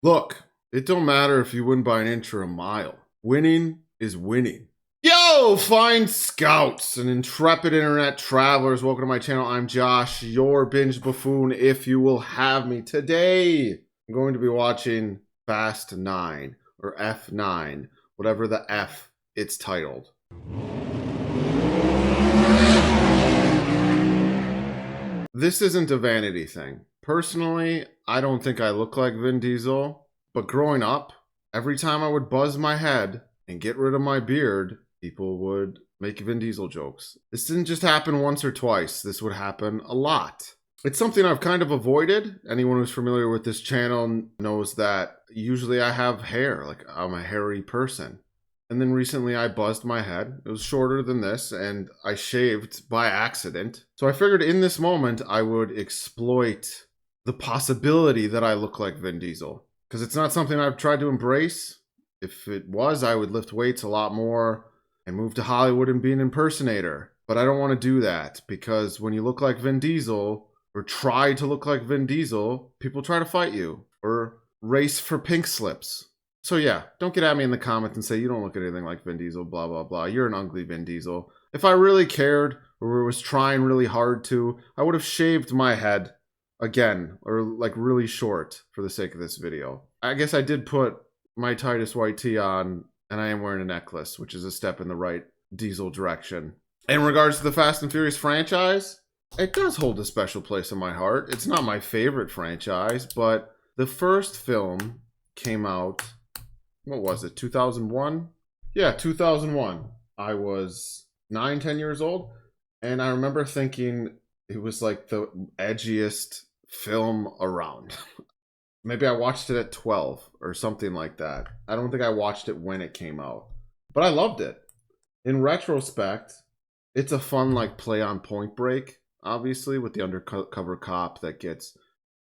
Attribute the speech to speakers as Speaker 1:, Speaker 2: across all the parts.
Speaker 1: Look, it don't matter if you win by an inch or a mile. Winning is winning. Yo, fine scouts and intrepid internet travelers, welcome to my channel. I'm Josh, your binge buffoon, if you will have me. Today, I'm going to be watching Fast 9, or F9, whatever the F it's titled. This isn't a vanity thing. Personally, I don't think I look like Vin Diesel, but growing up, every time I would buzz my head and get rid of my beard, people would make Vin Diesel jokes. This didn't just happen once or twice. This would happen a lot. It's something I've kind of avoided. Anyone who's familiar with this channel knows that usually I have hair, like I'm a hairy person. And then recently I buzzed my head. It was shorter than this and I shaved by accident. So I figured in this moment I would exploit the possibility that I look like Vin Diesel. Because it's not something I've tried to embrace. If it was, I would lift weights a lot more and move to Hollywood and be an impersonator. But I don't want to do that because when you look like Vin Diesel or try to look like Vin Diesel, people try to fight you or race for pink slips. So yeah, don't get at me in the comments and say you don't look anything like Vin Diesel, blah, blah, blah. You're an ugly Vin Diesel. If I really cared or was trying really hard to, I would have shaved my head again, or like really short for the sake of this video. I guess I did put my tightest white tee on and I am wearing a necklace, which is a step in the right Diesel direction. In regards to the Fast and Furious franchise, it does hold a special place in my heart. It's not my favorite franchise, but the first film came out, what was it, 2001? Yeah, 2001. I was 9-10 years old, and I remember thinking it was like the edgiest film around. Maybe I watched it at 12 or something like that. I don't think I watched it when it came out, but I loved it. In retrospect, it's a fun like play on Point Break, obviously, with the undercover cop that gets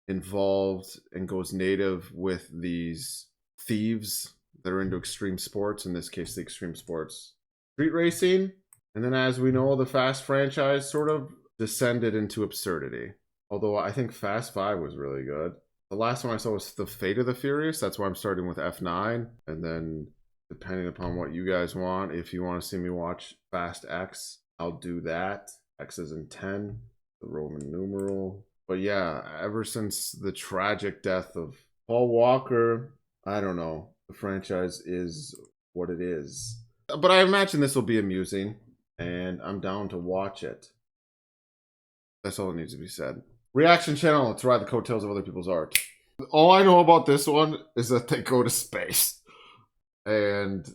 Speaker 1: involved and goes native with these thieves that are into extreme sports, in this case the extreme sports street racing. And then as we know, the Fast franchise sort of descended into absurdity, although I think Fast 5 was really good. The last one I saw was The Fate of the Furious. That's why I'm starting with F9, and then depending upon what you guys want, if you want to see me watch Fast X, I'll do that. X is in 10, the Roman numeral. But yeah, ever since the tragic death of Paul Walker, I don't know, the franchise is what it is. But I imagine this will be amusing, and I'm down to watch it. That's all that needs to be said. Reaction channel, let's ride the coattails of other people's art. All I know about this one is that they go to space. And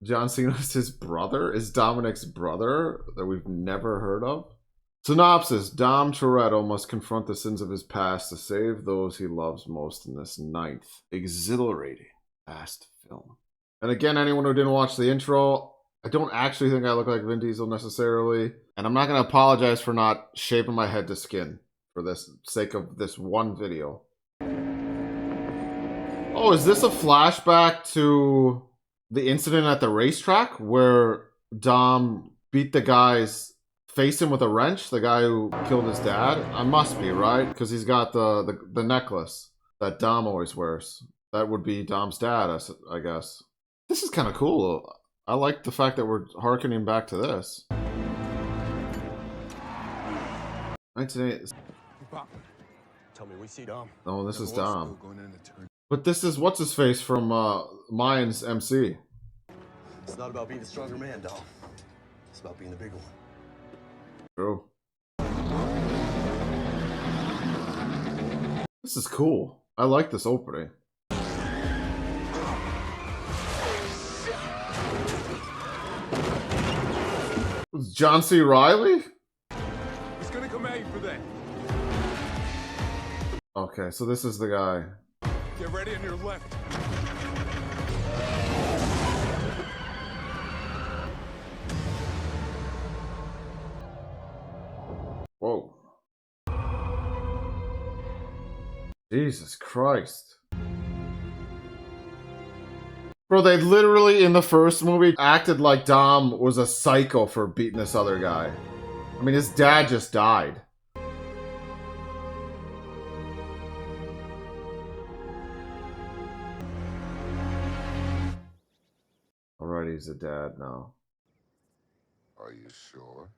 Speaker 1: John Cena is his brother, is Dominic's brother that we've never heard of. Synopsis, Dom Toretto must confront the sins of his past to save those he loves most in this 9th exhilarating Fast film. And again, anyone who didn't watch the intro, I don't actually think I look like Vin Diesel necessarily. And I'm not going to apologize for not shaving my head to skin for this sake of this one video. Oh, is this a flashback to the incident at the racetrack where Dom beat the guy's face in with a wrench, the guy who killed his dad? I must be, right? Because he's got the necklace that Dom always wears. That would be Dom's dad, I guess. This is kind of cool. I like the fact that we're hearkening back to this. 1980.
Speaker 2: Tell me we see Dom.
Speaker 1: Oh, this is Dom. But this is what's his face from Mayans MC.
Speaker 2: It's not about being the stronger man, Dom. It's about being the bigger one.
Speaker 1: True. This is cool. I like this opening. Was John C. Reilly?
Speaker 3: He's gonna come at you for that.
Speaker 1: Okay, so this is the guy.
Speaker 3: Get ready on your left.
Speaker 1: Whoa. Jesus Christ. Bro, they literally, in the first movie, acted like Dom was a psycho for beating this other guy. I mean, his dad just died. Alright, he's a dad now.
Speaker 4: Are you sure?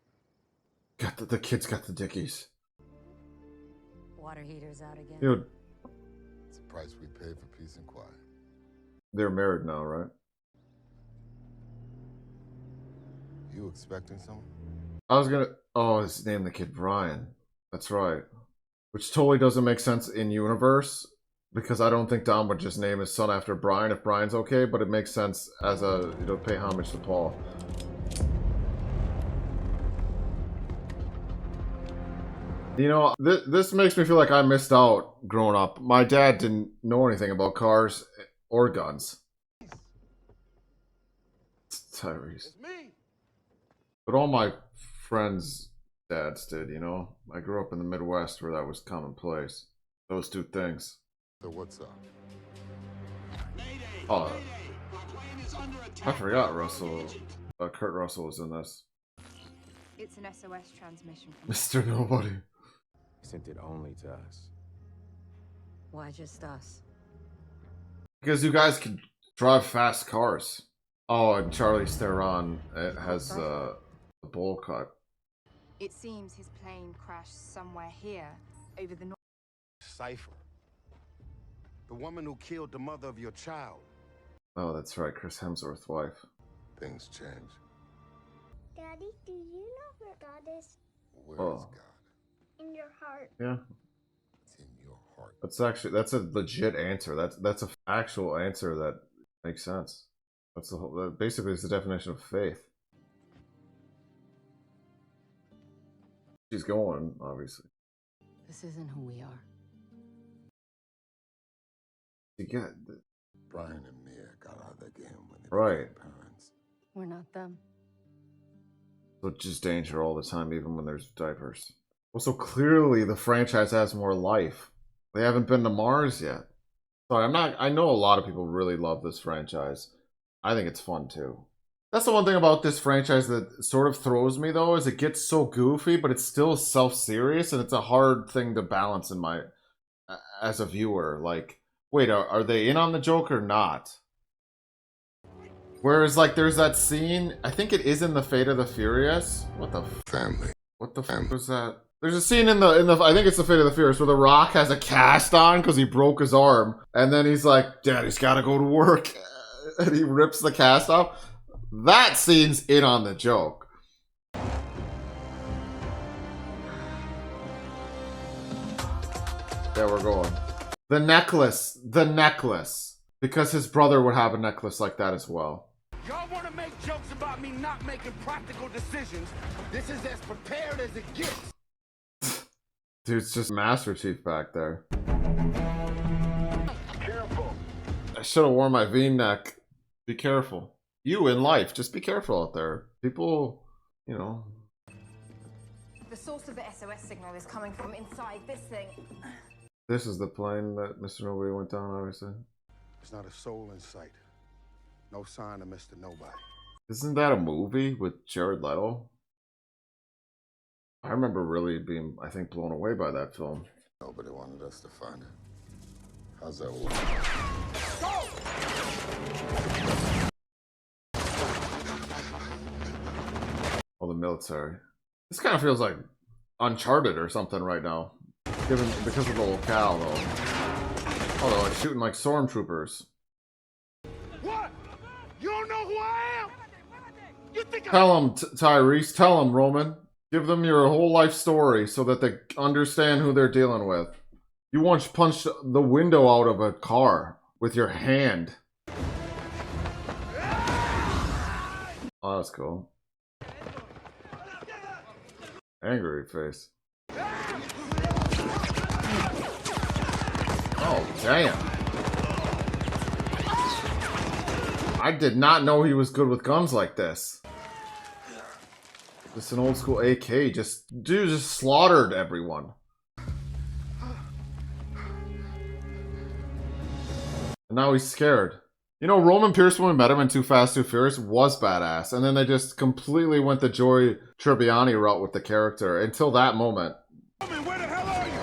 Speaker 1: Got the kid's got the dickies.
Speaker 5: Water heater's out again.
Speaker 1: Dude,
Speaker 4: It's the price we pay for peace and quiet.
Speaker 1: they're married now, right?
Speaker 4: You expecting someone?
Speaker 1: I was gonna... Oh, his name the kid Brian. That's right. Which totally doesn't make sense in universe, because I don't think Dom would just name his son after Brian if Brian's okay, but it makes sense as a, you know, pay homage to Paul. You know, this makes me feel like I missed out growing up. My dad didn't know anything about cars or guns. It's Tyrese.
Speaker 2: It's me.
Speaker 1: But all my friends' dads did, you know? I grew up in the Midwest where that was commonplace. Those two things.
Speaker 4: So what's up?
Speaker 1: Oh, I forgot Kurt Russell was in this.
Speaker 6: It's an SOS transmission from
Speaker 1: Mr. Nobody.
Speaker 7: Sent it only to us.
Speaker 5: Why just us?
Speaker 1: Because you guys can drive fast cars. Oh, and Charlize Theron has a bowl cut.
Speaker 6: It seems his plane crashed somewhere here, over the north.
Speaker 2: Cypher. The woman who killed the mother of your child.
Speaker 1: Oh, that's right, Chris Hemsworth's wife.
Speaker 4: Things change.
Speaker 8: Daddy, do you know where God is?
Speaker 4: Where is
Speaker 1: Oh.
Speaker 4: God?
Speaker 8: In your heart.
Speaker 1: Yeah,
Speaker 4: It's in your heart.
Speaker 1: that's a legit answer. That's an actual answer that makes sense. That's the whole. That basically, is the definition of faith. She's going, obviously.
Speaker 5: This isn't who we are.
Speaker 1: You get
Speaker 4: Brian and Mia got out of the game when they
Speaker 1: Right.
Speaker 4: became parents.
Speaker 5: We're not them.
Speaker 1: so just danger all the time, even when there's diapers. Well, so clearly the franchise has more life. They haven't been to Mars yet. Sorry, I know a lot of people really love this franchise. I think it's fun too. That's the one thing about this franchise that sort of throws me though, is it gets so goofy, but it's still self-serious, and it's a hard thing to balance in my as a viewer. Like, wait, are they in on the joke or not? Whereas, like, there's that scene, I think it is in the Fate of the Furious. What the
Speaker 4: Family.
Speaker 1: what the fuck was that? There's a scene in the I think it's the Fate of the Furious where The Rock has a cast on because he broke his arm, and then he's like, "Daddy's got to go to work," and he rips the cast off. That scene's in on the joke. There we're going. The necklace, because his brother would have a necklace like that as well.
Speaker 3: Y'all want to make jokes about me not making practical decisions? This is as prepared as it gets.
Speaker 1: Dude, it's just Master Chief back there.
Speaker 3: Careful.
Speaker 1: I should have worn my V-neck. Be careful. You in life, just be careful out there. People, you know.
Speaker 6: The source of the SOS signal is coming from inside this thing.
Speaker 1: This is the plane that Mr. Nobody went down, obviously.
Speaker 2: There's not a soul in sight. No sign of Mr. Nobody.
Speaker 1: Isn't that a movie with Jared Leto? I remember really being, I think, blown away by that film.
Speaker 4: Nobody wanted us to find it. How's that work?
Speaker 1: Oh, the military. This kind of feels like Uncharted or something right now. Because of the locale, though. Oh, they're like shooting like stormtroopers.
Speaker 3: What? You don't know who I am? You think
Speaker 1: Tell them, Tyrese. Tell them, Roman. Give them your whole life story so that they understand who they're dealing with. You once punched the window out of a car with your hand. Oh, that's cool. Angry face. Oh, damn. I did not know he was good with guns like this. Just an old school AK. Dude just slaughtered everyone. And now he's scared. You know, Roman Pierce, when we met him in Too Fast, Too Furious, was badass. And then they just completely went the Joey Tribbiani route with the character until that moment.
Speaker 3: Where the hell are you?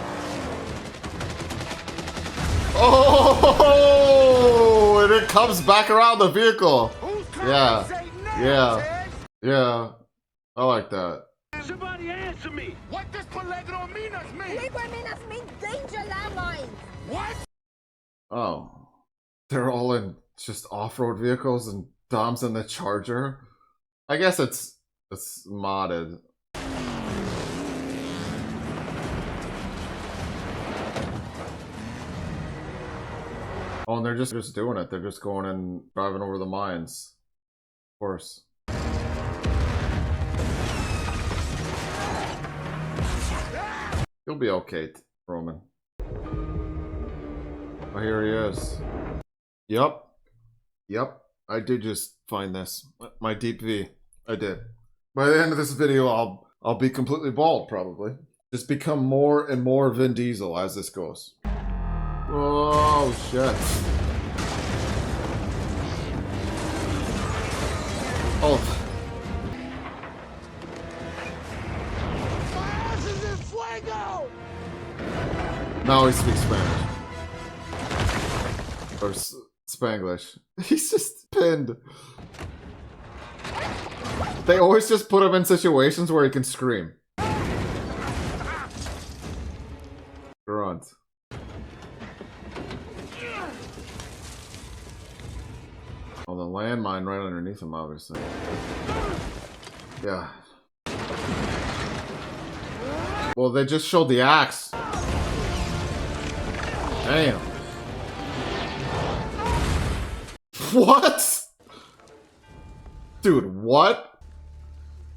Speaker 1: Oh! And it comes back around the vehicle.
Speaker 3: Who's coming?
Speaker 1: Yeah.
Speaker 3: Say now,
Speaker 1: Yeah.
Speaker 3: Ted.
Speaker 1: Yeah. I like that.
Speaker 3: Somebody answer me. What does Pelegro Minas mean?
Speaker 6: Minas mean danger landmines.
Speaker 3: What?
Speaker 1: Oh. They're all in just off-road vehicles and Dom's in the Charger. I guess it's modded. Oh, and they're just doing it. They're just going and driving over the mines. Of course. You'll be okay, Roman. Oh, here he is. Yep. Yep. I did just find this. My deep V. I did. By the end of this video, I'll be completely bald, probably. Just become more and more Vin Diesel as this goes. Oh, shit. Oh. Now he speaks Spanish. Or Spanglish. He's just pinned. They always just put him in situations where he can scream. Grunt. Oh, the landmine right underneath him, obviously. Yeah. Well, they just showed the axe. Damn. What? Dude, what?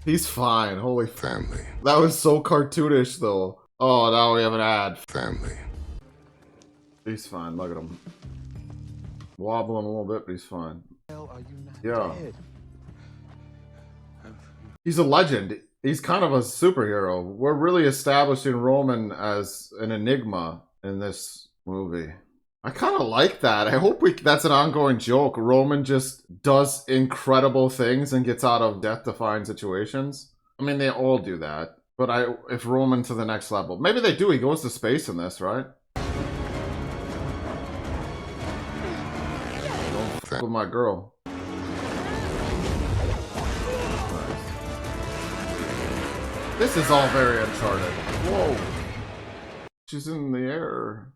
Speaker 1: He's fine. Holy
Speaker 4: Family.
Speaker 1: That was so cartoonish, though. Oh, now we have an ad.
Speaker 4: Family.
Speaker 1: He's fine. Look at him. Wobbling a little bit, but he's fine. Yeah. He's a legend. He's kind of a superhero. We're really establishing Roman as an enigma in this movie. I kind of like that. I hope that's an ongoing joke. Roman just does incredible things and gets out of death-defying situations. I mean, they all do that. But if Roman to the next level. Maybe they do. He goes to space in this, right? Don't fuck with my girl. This is all very Uncharted. Whoa. She's in the air.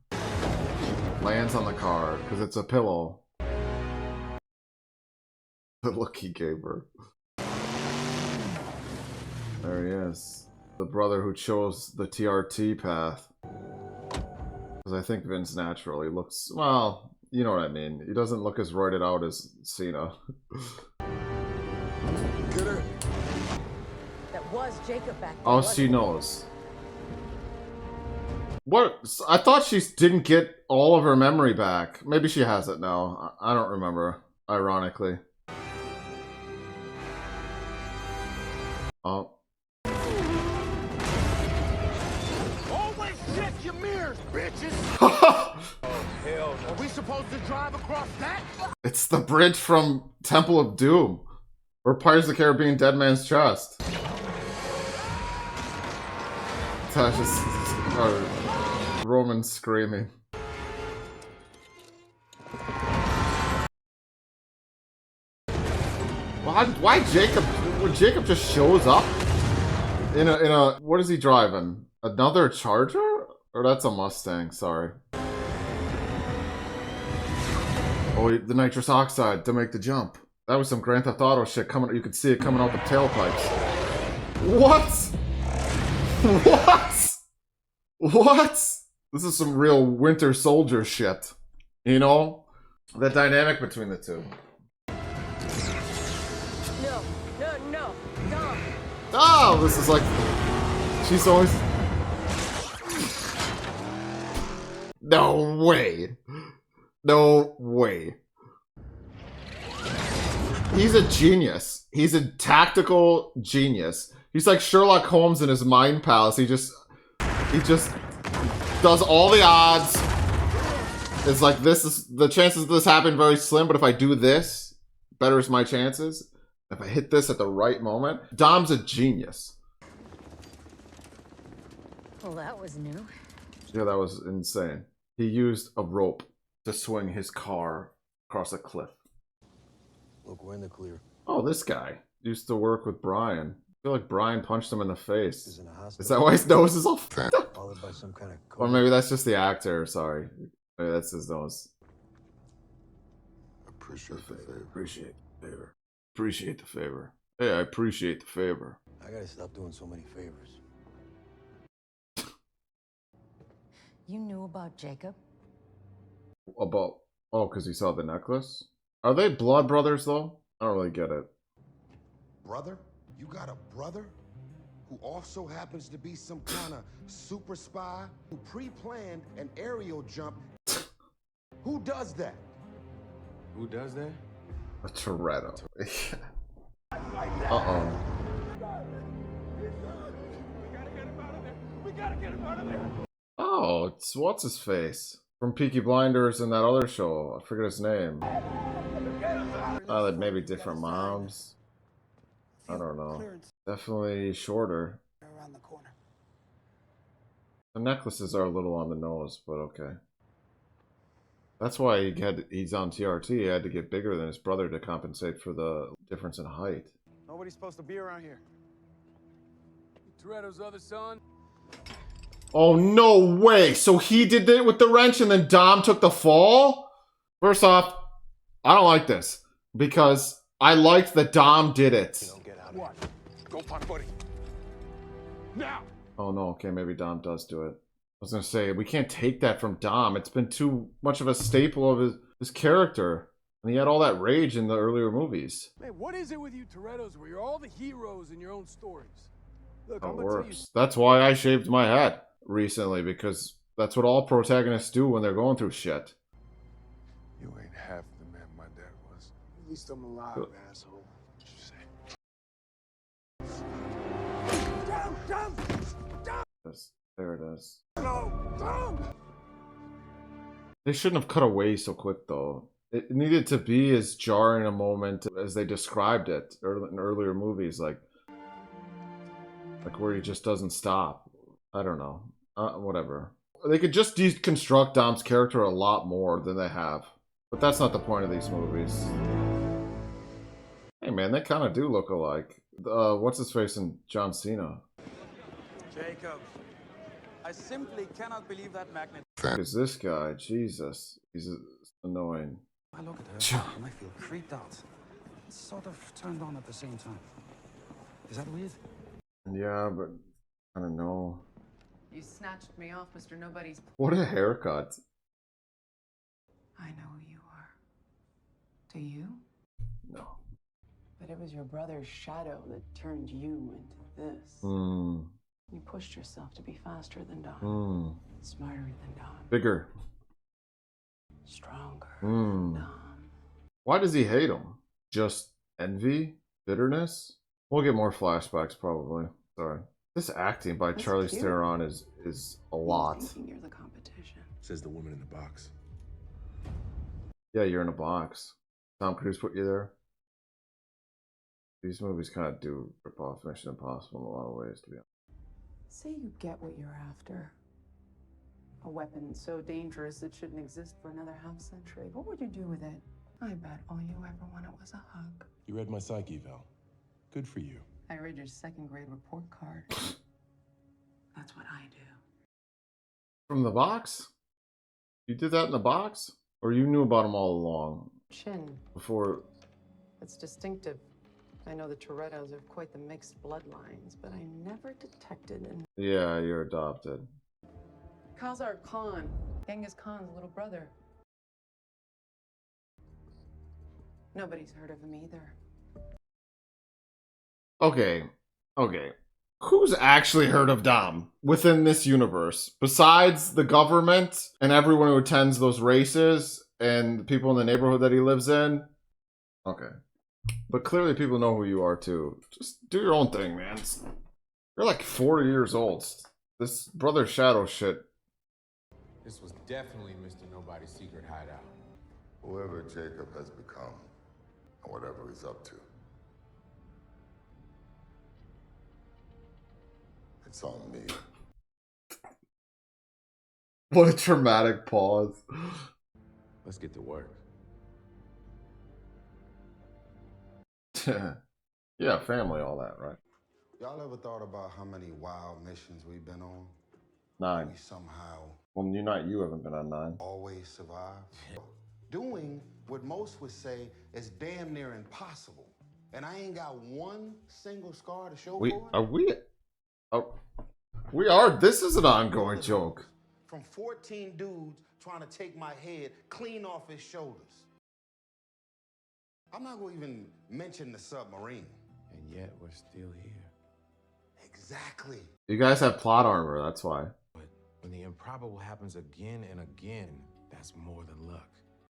Speaker 1: Lands on the car because it's a pillow. The look he gave her. There he is. The brother who chose the TRT path. Because I think Vince naturally looks, well, you know what I mean. He doesn't look as roided out as Cena.
Speaker 2: Get her.
Speaker 5: That was Jacob back there.
Speaker 1: Oh, she knows. What? I thought she didn't get all of her memory back. Maybe she has it now. I don't remember, ironically. Oh.
Speaker 3: Always check your mirrors, bitches. Oh, hell no. Are we supposed to drive across that?
Speaker 1: It's the bridge from Temple of Doom. Or Pirates of the Caribbean Dead Man's Chest. Tasha's... Roman screaming. Why Jacob? When Jacob just shows up in a what is he driving? Another Charger? Or that's a Mustang? Sorry. Oh, the nitrous oxide to make the jump. That was some Grand Theft Auto shit coming. You could see it coming out the tailpipes. What? What? What? This is some real Winter Soldier shit. You know? The dynamic between the two.
Speaker 5: No, Dom.
Speaker 1: Oh, this is like... She's always... No way. No way. He's a genius. He's a tactical genius. He's like Sherlock Holmes in his mind palace. He just does all the odds. It's like this is the chances of this happening very slim, but if I do this, betters my chances. If I hit this at the right moment, Dom's a genius.
Speaker 5: Well, that was new.
Speaker 1: Yeah, that was insane. He used a rope to swing his car across a cliff.
Speaker 2: Look, we're in the clear.
Speaker 1: Oh, this guy used to work with Brian. I feel like Brian punched him in the
Speaker 2: He's
Speaker 1: face.
Speaker 2: in a hospital.
Speaker 1: Is that why his nose is all fucked up?
Speaker 2: Followed by some kind of
Speaker 1: Or maybe that's just the actor. Sorry. Maybe that's his nose.
Speaker 4: Appreciate the favor.
Speaker 1: Appreciate the favor. Appreciate the favor. Hey, I appreciate the favor.
Speaker 2: I gotta stop doing so many favors.
Speaker 5: You knew about Jacob?
Speaker 1: About... Oh, because he saw the necklace? Are they blood brothers, though? I don't really get it.
Speaker 3: Brother? You got a brother? Who also happens to be some kind of super spy? Who pre-planned an aerial jump? Who does that?
Speaker 7: Who does that?
Speaker 1: A Toretto. Uh-oh. Oh, it's what's his face from Peaky Blinders and that other show. I forget his name. Oh, like maybe different moms. I don't know. Definitely shorter.
Speaker 3: Around the corner.
Speaker 1: The necklaces are a little on the nose, but okay. That's why he's on TRT. He had to get bigger than his brother to compensate for the difference in height.
Speaker 3: Nobody's supposed to be around here.
Speaker 7: Toretto's other son?
Speaker 1: Oh, no way! So he did it with the wrench and then Dom took the fall? First off, I don't like this. Because I liked that Dom did it.
Speaker 2: Don't get out of
Speaker 3: What? Go find Buddy. Now!
Speaker 1: Oh no, okay, maybe Dom does do it. I was gonna say, we can't take that from Dom. It's been too much of a staple of his character. And he had all that rage in the earlier movies.
Speaker 7: Man, what is it with you Torettos where you're all the heroes in your own stories? Look,
Speaker 1: How
Speaker 7: I'm
Speaker 1: it
Speaker 7: gonna tell you.
Speaker 1: works. That's why I shaved my head recently, because that's what all protagonists do when they're going through shit.
Speaker 7: You ain't half the man my dad was.
Speaker 3: At least I'm alive, asshole.
Speaker 7: What'd you say?
Speaker 1: There it is.
Speaker 3: No!
Speaker 1: They shouldn't have cut away so quick, though. It needed to be as jarring a moment as they described it in earlier movies, like where he just doesn't stop. I don't know. Whatever. They could just deconstruct Dom's character a lot more than they have. But that's not the point of these movies. Hey man, they kind of do look alike. What's his face in John Cena?
Speaker 9: Jacob, I simply cannot believe that magnet.
Speaker 1: Is this guy? Jesus, he's annoying.
Speaker 9: I look at her and I feel creeped out. It's sort of turned on at the same time. Is that weird?
Speaker 1: Yeah, but I don't know.
Speaker 10: You snatched me off, Mr. Nobody's.
Speaker 1: What a haircut.
Speaker 10: I know who you are. Do you?
Speaker 1: No.
Speaker 10: But it was your brother's shadow that turned you into this.
Speaker 1: Hmm.
Speaker 10: You pushed yourself to be faster than Dom. Smarter than Dom.
Speaker 1: Bigger.
Speaker 10: Stronger
Speaker 1: Hmm.
Speaker 10: than Dom.
Speaker 1: Why does he hate him? Just envy? Bitterness? We'll get more flashbacks probably. Sorry. This acting by
Speaker 10: That's
Speaker 1: Charlize
Speaker 10: cute.
Speaker 1: Theron is a lot.
Speaker 10: Thinking you're the competition.
Speaker 7: Says the woman in the box.
Speaker 1: Yeah, you're in a box. Tom Cruise put you there. These movies kind of do rip off Mission Impossible in a lot of ways, to be honest.
Speaker 10: Say you get what you're after. A weapon so dangerous it shouldn't exist for another half-century. What would you do with it? I bet all you ever wanted was a hug.
Speaker 7: You read my psyche, Val. Good for you.
Speaker 10: I read your second-grade report card. That's what I do.
Speaker 1: From the box? You did that in the box? Or you knew about him all along?
Speaker 10: Chin.
Speaker 1: Before...
Speaker 10: It's distinctive. I know the Torettos have quite the mixed bloodlines, but I never detected an...
Speaker 1: Yeah, you're adopted.
Speaker 10: Khazar Khan, Genghis Khan's little brother. Nobody's heard of him either.
Speaker 1: Okay. Who's actually heard of Dom within this universe? Besides the government and everyone who attends those races and the people in the neighborhood that he lives in? Okay. But clearly people know who you are too. Just do your own thing, man. You're like 40 years old. This Brother Shadow shit.
Speaker 7: This was definitely Mr. Nobody's secret hideout.
Speaker 4: Whoever Jacob has become, and whatever he's up to, it's on me.
Speaker 1: What a dramatic pause.
Speaker 7: Let's get to work.
Speaker 1: Yeah, family, all that, right?
Speaker 3: Y'all ever thought about how many wild missions we've been on?
Speaker 1: 9.
Speaker 3: We somehow
Speaker 1: Well, you haven't been on 9.
Speaker 3: always survive. Doing what most would say is damn near impossible. And I ain't got one single scar to show for it.
Speaker 1: We are. This is an ongoing joke.
Speaker 3: From 14 dudes trying to take my head clean off his shoulders. I'm not going to even mention the submarine.
Speaker 2: And yet we're still here.
Speaker 3: Exactly.
Speaker 1: You guys have plot armor, that's why.
Speaker 2: But when the improbable happens again and again, that's more than luck.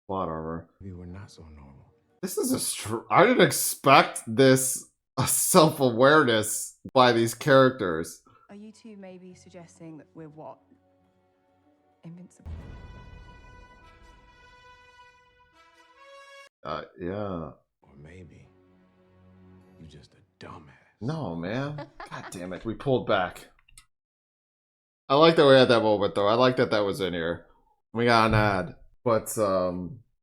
Speaker 1: Plot armor.
Speaker 2: Maybe we're not so normal.
Speaker 1: This is I didn't expect this self-awareness by these characters.
Speaker 6: Are you two maybe suggesting that we're what? Invincible?
Speaker 1: Yeah.
Speaker 2: Or maybe you just a dumbass.
Speaker 1: No, man. God damn it. We pulled back. I like that we had that moment, though. I like that that was in here. We got an ad. But,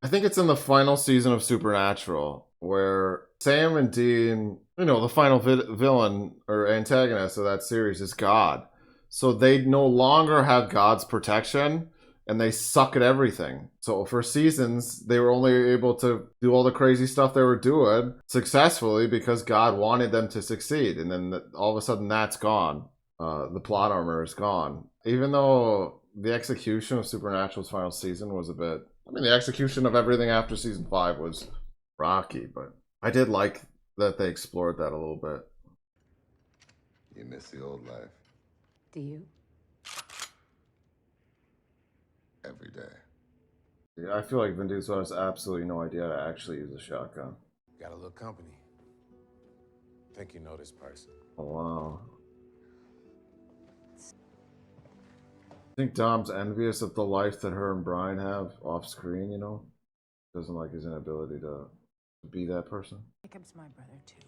Speaker 1: I think it's in the final season of Supernatural, where Sam and Dean, you know, the final villain or antagonist of that series is God. So they no longer have God's protection, and they suck at everything. So for seasons, they were only able to do all the crazy stuff they were doing successfully because God wanted them to succeed. And then all of a sudden, that's gone. The plot armor is gone. Even though the execution of Supernatural's final season was a bit... I mean, the execution of everything after season 5 was rocky, but I did like that they explored that a little bit.
Speaker 4: You miss the old life
Speaker 5: Do you?
Speaker 4: every day.
Speaker 1: Yeah, I feel like Vin Diesel has absolutely no idea how to actually use a shotgun.
Speaker 2: Got a little company. Think you know this person.
Speaker 1: Oh, wow. I think Dom's envious of the life that her and Brian have off screen, you know? Doesn't like his inability to be that person.
Speaker 6: Jacob's my brother too.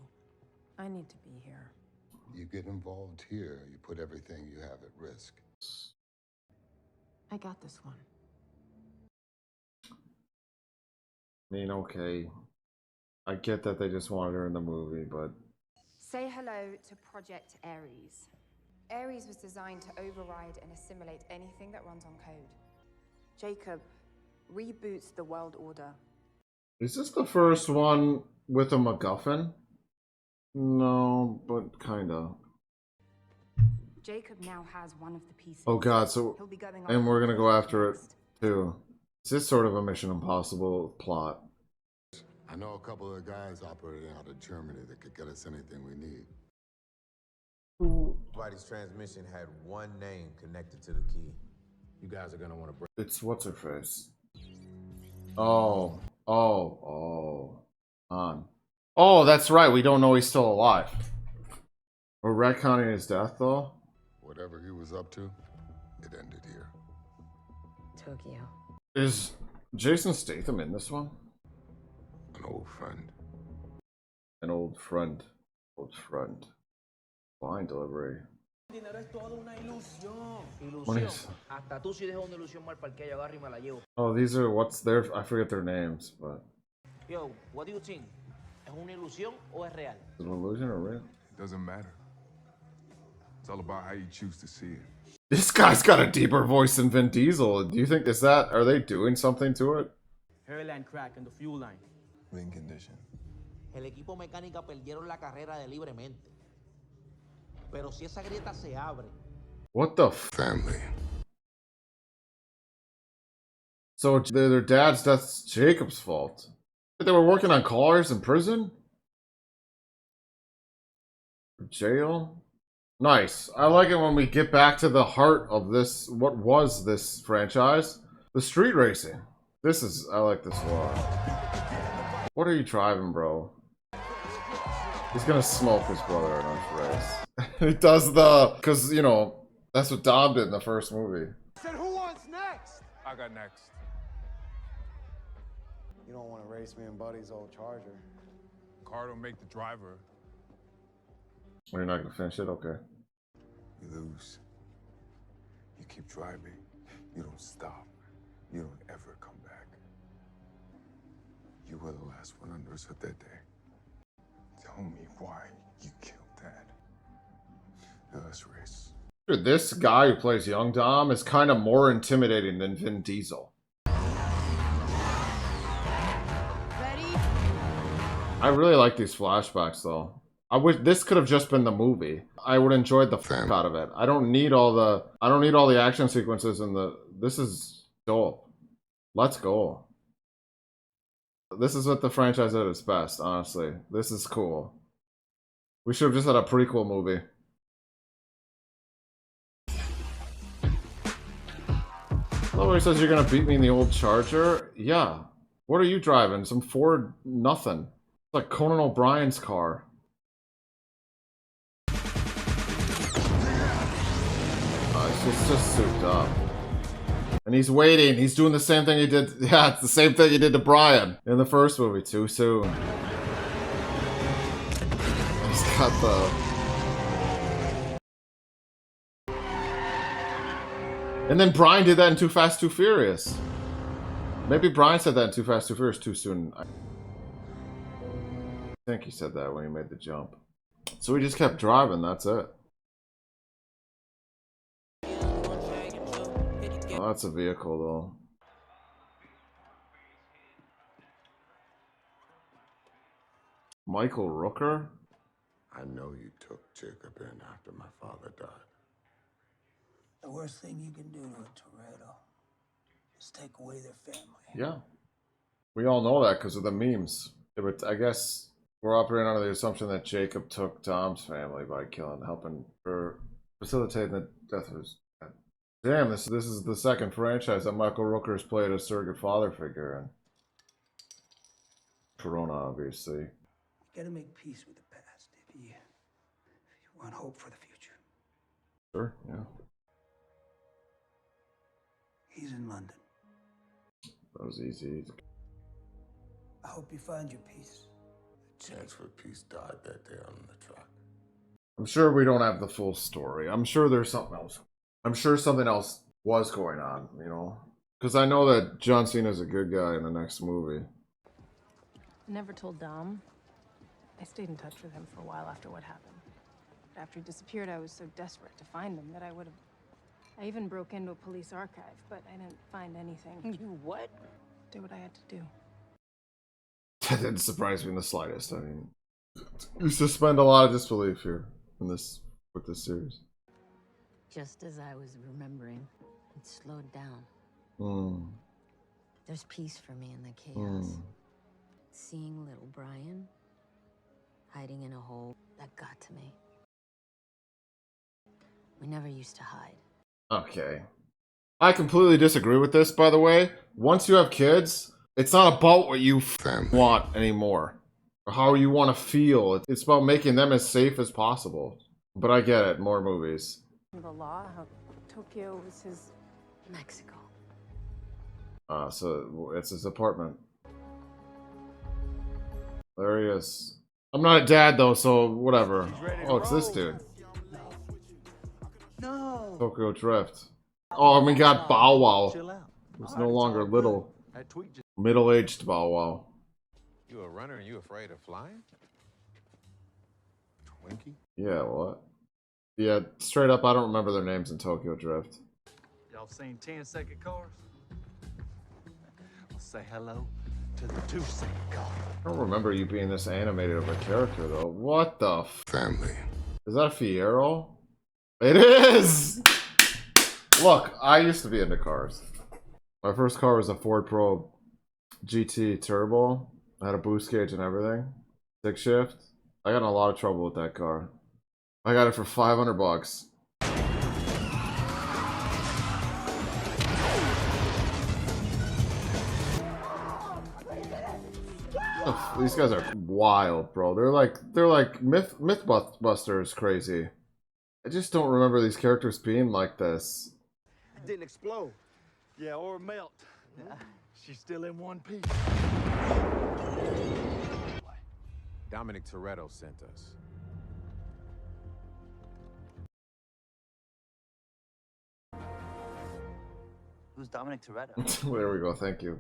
Speaker 6: I need to be here.
Speaker 4: You get involved here, you put everything you have at risk.
Speaker 6: I got this one.
Speaker 1: I mean, okay. I get that they just wanted her in the movie, but...
Speaker 6: Say hello to Project Ares. Ares was designed to override and assimilate anything that runs on code. Jacob reboots the world order.
Speaker 1: Is this the first one with a MacGuffin? No, but kinda.
Speaker 6: Jacob now has one of the pieces.
Speaker 1: Oh god, so...
Speaker 6: He'll be going
Speaker 1: And we're gonna go after it,
Speaker 6: next.
Speaker 1: too. Is this sort of a Mission Impossible plot?
Speaker 4: I know a couple of guys operating out of Germany that could get us anything we need.
Speaker 11: Everybody's transmission had one name connected to the key. You guys are gonna want to break.
Speaker 1: It's what's-her-face. Oh. Oh, that's right, we don't know he's still alive. We're retconning his death, though?
Speaker 4: Whatever he was up to, it ended here.
Speaker 5: Tokyo.
Speaker 1: Is Jason Statham in this one?
Speaker 4: An old friend.
Speaker 1: An old friend. Old friend. Line delivery. What is... Oh, these are what's their... I forget their names, but...
Speaker 12: Yo, what do you think? ¿Es una ilusión o es real?
Speaker 1: Is it an illusion or real?
Speaker 13: It doesn't matter. It's all about how you choose to see it.
Speaker 1: This guy's got a deeper voice than Vin Diesel. Do you think is that... Are they doing something to it?
Speaker 14: Hairline crack in the fuel line.
Speaker 13: Wing condition.
Speaker 12: El equipo mecánica perdieron la carrera de libremente. Pero si esa grieta se abre.
Speaker 1: What the
Speaker 4: family?
Speaker 1: So their dad's death's Jacob's fault. They were working on cars in prison? Jail? Nice. I like it when we get back to the heart of this, what was this franchise? The street racing. This is, I like this a lot. What are you driving, bro? He's gonna smoke his brother in a race. He does the, cause you know, that's what Dom did in the first movie.
Speaker 7: Said who wants next?
Speaker 13: I got next.
Speaker 2: You don't want to race me in Buddy's old Charger.
Speaker 13: Car don't make the driver.
Speaker 1: You're not gonna finish it? Okay.
Speaker 13: You lose. You keep driving. You don't stop. You don't ever come back. You were the last one understood that day. tell me why you killed Dad. Now let's race.
Speaker 1: Dude, this guy who plays Young Dom is kind of more intimidating than Vin Diesel. I really like these flashbacks though. I wish this could have just been the movie. I would enjoy the fuck out of it. I don't need all the action sequences and this is dope. Let's go. This is what the franchise at its best, honestly. This is cool. We should have just had a prequel movie. Lower says you're gonna beat me in the old Charger? Yeah. What are you driving? Some Ford nothing. It's like Conan O'Brien's car. It's just souped up. And he's waiting. He's doing the same thing he did. Yeah, it's the same thing he did to Brian in the first movie. Too soon. He's got the... And then Brian did that in Too Fast, Too Furious. Maybe Brian said that in Too Fast, Too Furious too soon. I think he said that when he made the jump. So we just kept driving, that's it. Oh, that's a vehicle though. Michael Rooker?
Speaker 4: I know you took Jacob in after my father died.
Speaker 15: The worst thing you can do to a Toretto is take away their family.
Speaker 1: Yeah. We all know that because of the memes. Yeah, but I guess we're operating under the assumption that Jacob took Tom's family by helping or facilitating the death of his dad. Damn, this is the second franchise that Michael Rooker's played a surrogate father figure in. Corona, obviously.
Speaker 15: You gotta make peace with the past if you want hope for the future.
Speaker 1: Sure, yeah.
Speaker 15: He's in London.
Speaker 1: That was easy.
Speaker 15: I hope you find your peace.
Speaker 4: The chance for peace died that day on the truck.
Speaker 1: I'm sure we don't have the full story. I'm sure there's something else. I'm sure something else was going on, you know? Because I know that John Cena's a good guy in the next movie.
Speaker 16: I never told Dom. I stayed in touch with him for a while after what happened. But after he disappeared, I was so desperate to find him that I even broke into a police archive, but I didn't find anything.
Speaker 5: You what?
Speaker 16: Did what I had to do.
Speaker 1: That didn't surprise me in the slightest. I mean, you suspend a lot of disbelief here with this series.
Speaker 5: Just as I was remembering, it slowed down.
Speaker 1: Mm.
Speaker 5: There's peace for me in the chaos. Seeing little Brian hiding in a hole, that got to me. We never used to hide.
Speaker 1: Okay. I completely disagree with this, by the way. Once you have kids, it's not about what you want anymore. Or how you want to feel. It's about making them as safe as possible. But I get it. More movies.
Speaker 16: The law, how Tokyo was his...
Speaker 5: Mexico.
Speaker 1: So it's his apartment. There he is. I'm not a dad though, so whatever. Oh, it's this dude.
Speaker 15: No.
Speaker 1: Tokyo Drift. Oh, and we got Bow Wow. It's no longer little. Middle-aged Bow Wow.
Speaker 11: You a runner and you afraid of flying?
Speaker 13: Twinkie?
Speaker 1: Yeah, what? Yeah, straight up, I don't remember their names in Tokyo Drift.
Speaker 17: Y'all seen 10-second cars? Well, say hello to the 2-second car.
Speaker 1: I don't remember you being this animated of a character, though. What the
Speaker 4: family?
Speaker 1: Is that Fiero? It is! Look, I used to be into cars. My first car was a Ford Pro GT Turbo. I had a boost gauge and everything. Stick shift. I got in a lot of trouble with that car. I got it for $500. These guys are wild, bro. They're like Mythbusters crazy. I just don't remember these characters being like this.
Speaker 17: It didn't explode. Yeah, or melt. She's still in one piece.
Speaker 11: Dominic Toretto sent us.
Speaker 18: Who's Dominic Toretto?
Speaker 1: There we go, thank you.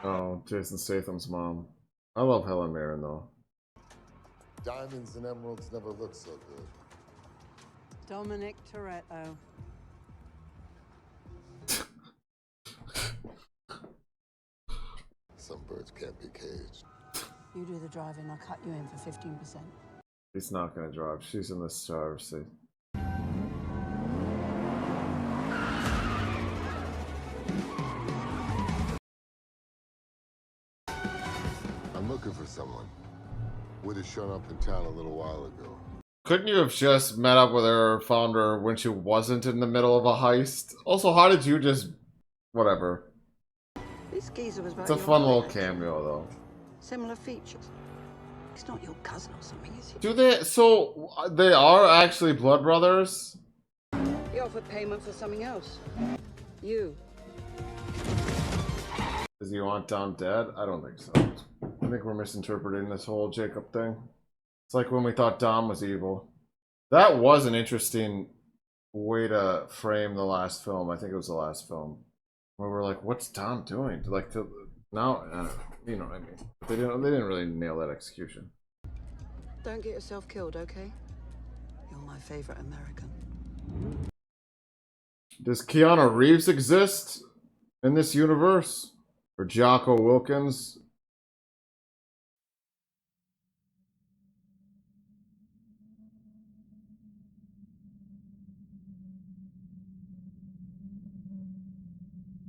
Speaker 1: Oh, Jason Statham's mom. I love Helen Mirren though.
Speaker 4: Diamonds and emeralds never look so good.
Speaker 19: Dominic Toretto.
Speaker 4: Some birds can't be caged.
Speaker 19: You do the driving, I'll cut you in for 15%.
Speaker 1: She's not gonna drive. She's in the driver's seat.
Speaker 4: I'm looking for someone. Would have shown up in town a little while ago.
Speaker 1: Couldn't you have just met up with her, found her when she wasn't in the middle of a heist? Also, how did you just... Whatever.
Speaker 19: This geezer was
Speaker 1: It's a fun little cameo, though.
Speaker 19: Similar features. He's not your cousin or something, is he?
Speaker 1: Do they... So, they are actually blood brothers?
Speaker 19: He offered payment for something else. You.
Speaker 1: Does he want down dead? I don't think so. I think we're misinterpreting this whole Jacob thing. It's like when we thought Dom was evil. That was an interesting way to frame the last film. I think it was the last film. Where we're like, what's Dom doing? Like, now, you know what I mean. They didn't really nail that execution.
Speaker 19: Don't get yourself killed, okay? You're my favorite American.
Speaker 1: Does Keanu Reeves exist in this universe? Or Jocko Wilkins?